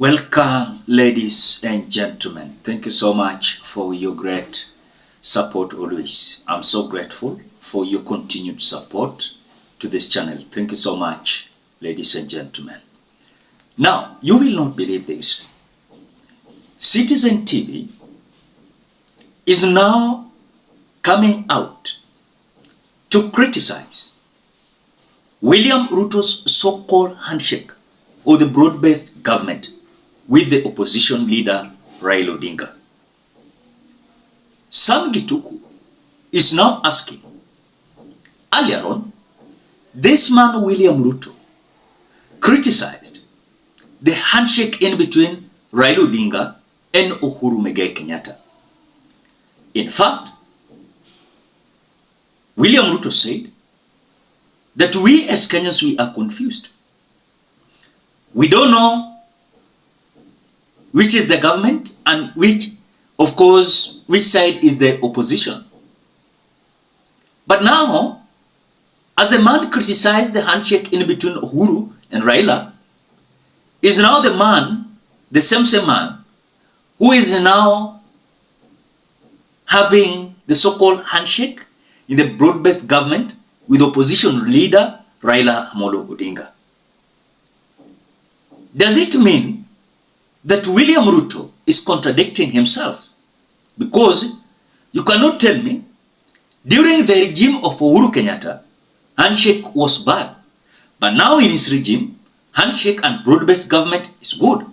Welcome, ladies and gentlemen. Thank you so much for your great support always. I'm so grateful for your continued support to this channel. Thank you so much, ladies and gentlemen. Now, you will not believe this. Citizen TV is now coming out to criticize William Ruto's so-called handshake or the broad-based government with the opposition leader Raila Odinga. Sam Gituku is now asking, earlier on, this man William Ruto criticized the handshake in between Raila Odinga and Uhuru Muigai Kenyatta. In fact, William Ruto said that we as Kenyans, we are confused. We don't know which is the government and which side is the opposition. But now, as the man criticized the handshake in between Uhuru and Raila, is now the man, the same man, who is now having the so-called handshake in the broad-based government with opposition leader Raila Amolo Odinga. Does it mean that William Ruto is contradicting himself? Because you cannot tell me during the regime of Uhuru Kenyatta, handshake was bad. But now in his regime, handshake and broad-based government is good.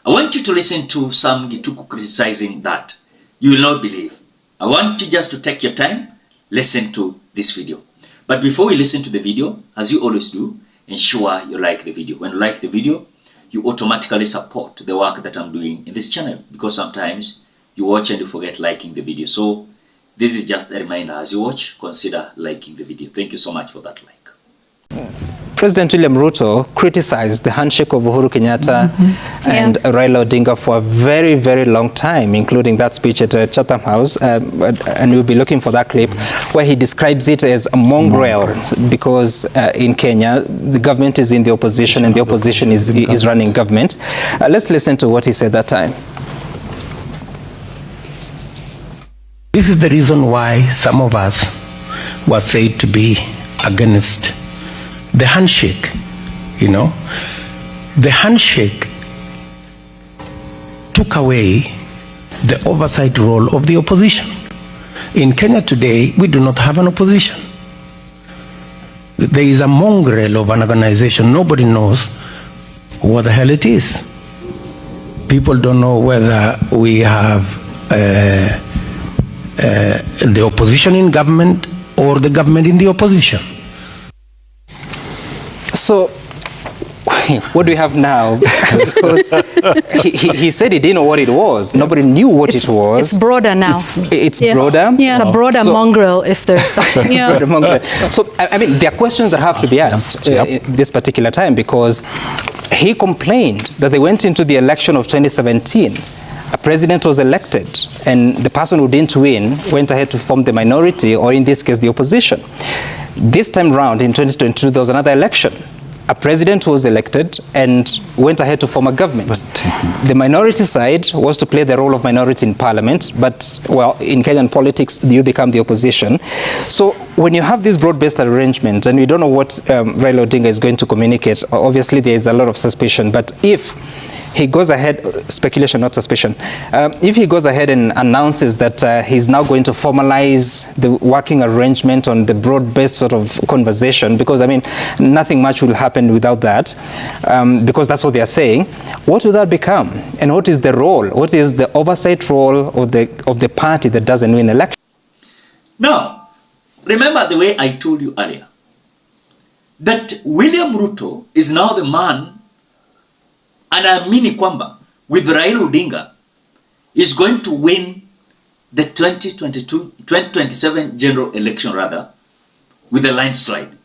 I want you to listen to Sam Gituku criticizing that. You will not believe. I want you just to take your time, listen to this video. But before we listen to the video, as you always do, ensure you like the video. When you like the video, you automatically support the work that I'm doing in this channel, because sometimes you watch and you forget liking the video. So this is just a reminder, as you watch, consider liking the video. Thank you so much for that like. President William Ruto criticized the handshake of Uhuru Kenyatta and Raila Odinga for a very, very long time, including that speech at Chatham House. And we'll be looking for that clip where he describes it as a mongrel because in Kenya, the government is in the opposition and the opposition is running government. Let's listen to what he said that time. This is the reason why some of us were said to be against the handshake. You know, the handshake took away the oversight role of the opposition. In Kenya today, we do not have an opposition. There is a mongrel of an organization. Nobody knows what the hell it is. People don't know whether we have the opposition in government or the government in the opposition. So, what do we have now? Because he said he didn't know what it was. Nobody knew what it was. It's broader now. It's broader? Yeah. It's a broader mongrel, if there's something. So, I mean, there are questions that have to be asked this particular time, because he complained that they went into the election of 2017. A president was elected, and the person who didn't win went ahead to form the minority, or in this case, the opposition. This time round, in 2022, there was another election. A president was elected and went ahead to form a government. The minority side was to play the role of minority in parliament, but, well, in Kenyan politics, you become the opposition. So when you have this broad-based arrangement, and we don't know what Raila Odinga is going to communicate, obviously there is a lot of suspicion, but if he goes ahead, speculation, not suspicion, if he goes ahead and announces that he's now going to formalize the working arrangement on the broad-based sort of conversation, because, I mean, nothing much will happen without that, because that's what they are saying, what will that become? And what is the role? What is the oversight role of the party that doesn't win election? Now, remember the way I told you earlier, that William Ruto is now the man, anaamini kwamba with Raila Odinga is going to win the 2027 general election with a landslide.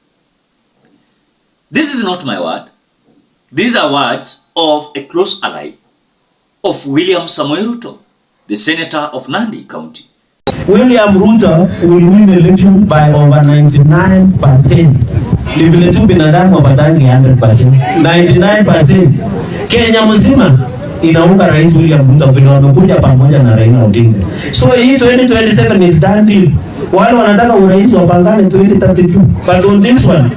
This is not my word. These are words of a close ally of William Samoei Ruto, the senator of Nandi County. William Ruto will win the election by over 99%. Ni vile tu binadamu wapatangi 100%. 99% Kenya mzima inaunga Rais William Ruto vile wamekuja pamoja na Raila Odinga. So hii 2027 is done deal. Wale wanataka urais wapangane 2032. But on this one,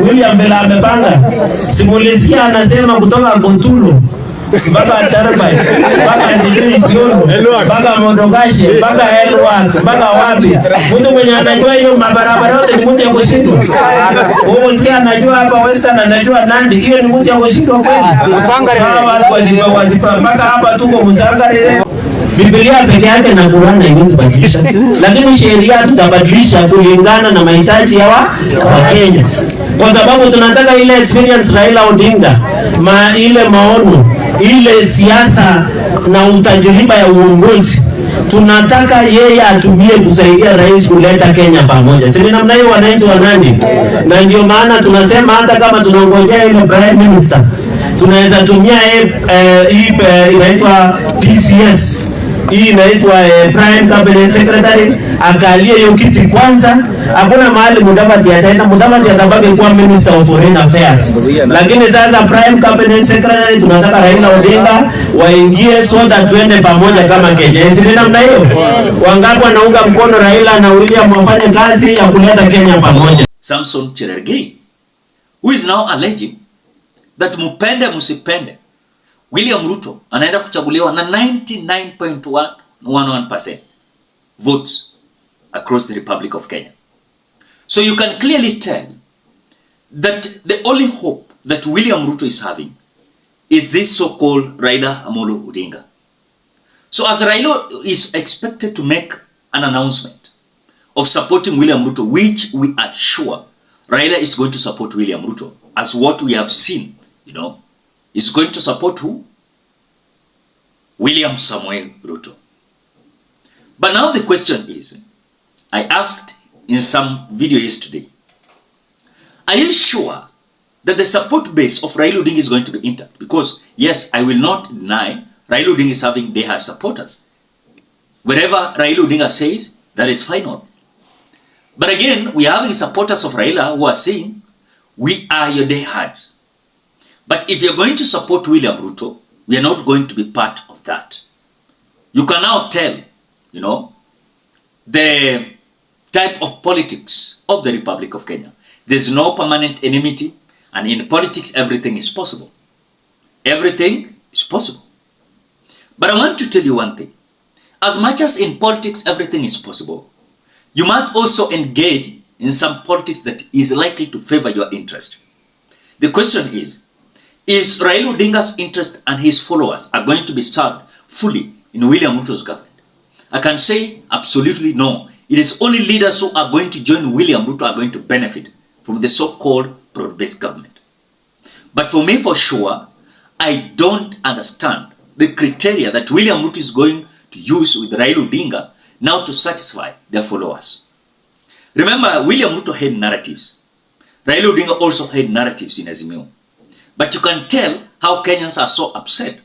William vile amepanga, simulisikia anasema kutoka Gontulo mpaka Tarbai, mpaka Isiolo, mpaka Modogashe, mpaka Elwak, mpaka wapi. Mtu mwenye anajua hiyo mabarabara yote ni mtu ya kushindwa. Umesikia anajua hapa Western, anajua Nandi, hiyo ni mtu ya kushindwa kweli. Musangari mpaka hapa tuko Musangari. Biblia peke yake na Qur'an haiwezi badilisha. Lakini sheria tutabadilisha kulingana na mahitaji ya Wakenya. Kwa sababu tunataka ile experience Raila Odinga, ile maono, ile siasa na utajiriba ya uongozi. Tunataka yeye atumie kusaidia rais kuleta Kenya pamoja. Sisi namna hiyo wananchi wanani. Na ndio maana tunasema hata kama tunangojea ile prime minister, tunaweza tumia hii inaitwa PCS. Hii inaitwa Prime Cabinet Secretary, akalie hiyo kiti kwanza. Hakuna mahali Mudavadi ataenda, Mudavadi atabaki kuwa Minister of Foreign Affairs. Lakini sasa Prime Cabinet Secretary tunataka Raila Odinga waingie sote tuende pamoja kama Kenya. Sisi namna hiyo. Wangapi wanaunga mkono Raila na William wafanye kazi ya kuleta Kenya pamoja? Samson Cherargei, who is now alleging that mupende musipende, William Ruto anaenda kuchaguliwa na 99.11% votes across the Republic of Kenya. So you can clearly tell that the only hope that William Ruto is having is this so-called Raila Amolo Odinga. So as Raila is expected to make an announcement of supporting William Ruto, which we are sure Raila is going to support William Ruto, as what we have seen, is going to support who? William Samuel Ruto. But now the question is, I asked in some video yesterday, are you sure that the support base of Raila Odinga is going to be intact? Because yes, I will not deny Raila Odinga is having diehard supporters. Wherever Raila Odinga says, that is final. But again, we are having supporters of Raila who are saying, we are your diehards. But if you're going to support William Ruto, we are not going to be part of that. You can now tell, the type of politics of the Republic of Kenya. There's no permanent enmity, and in politics, everything is possible. Everything is possible. But I want to tell you one thing. As much as in politics, everything is possible, you must also engage in some politics that is likely to favor your interest. The question is Raila Odinga's interest and his followers are going to be served fully in William Ruto's government? I can say absolutely no. It is only leaders who are going to join William Ruto are going to benefit from the so-called broad-based government. But for me, for sure, I don't understand the criteria that William Ruto is going to use with Raila Odinga now to satisfy their followers. Remember, William Ruto had narratives. Raila Odinga also had narratives in Azimio. But you can tell how Kenyans are so upset.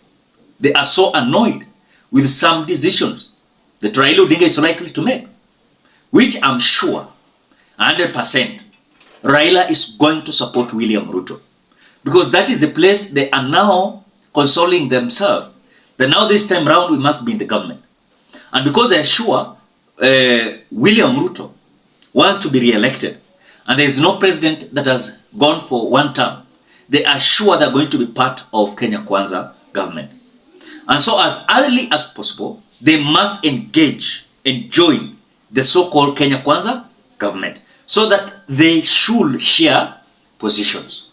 They are so annoyed with some decisions that Raila Odinga is likely to make, which I'm sure 100% Raila is going to support William Ruto, because that is the place they are now consoling themselves that now this time round we must be in the government. And because they are sure William Ruto wants to be re-elected and there is no president that has gone for one term, they are sure they're going to be part of Kenya Kwanza government. And so as early as possible, they must engage and join the so-called Kenya Kwanza government so that they should share positions.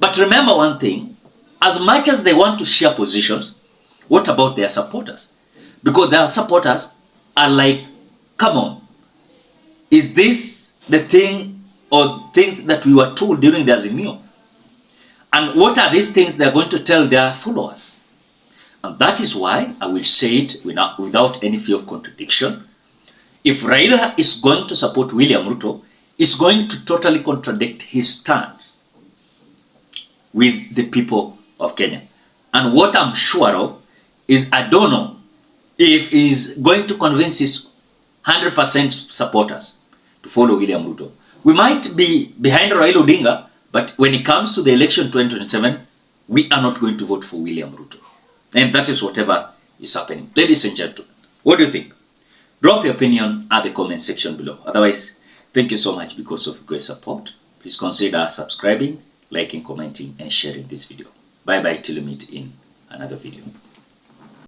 But remember one thing, as much as they want to share positions, what about their supporters? Because their supporters are like, come on, is this the thing or things that we were told during the Azimio? And what are these things they're going to tell their followers? And that is why I will say it without any fear of contradiction. If Raila is going to support William Ruto, it's going to totally contradict his stance with the people of Kenya. And what I'm sure of is I don't know if he's going to convince his 100% supporters to follow William Ruto. We might be behind Raila Odinga, but when it comes to the election 2027, we are not going to vote for William Ruto. And that is whatever is happening. Ladies and gentlemen, what do you think? Drop your opinion at the comment section below. Otherwise, thank you so much because of your great support. Please consider subscribing, liking, commenting, and sharing this video. Bye-bye till we meet in another video.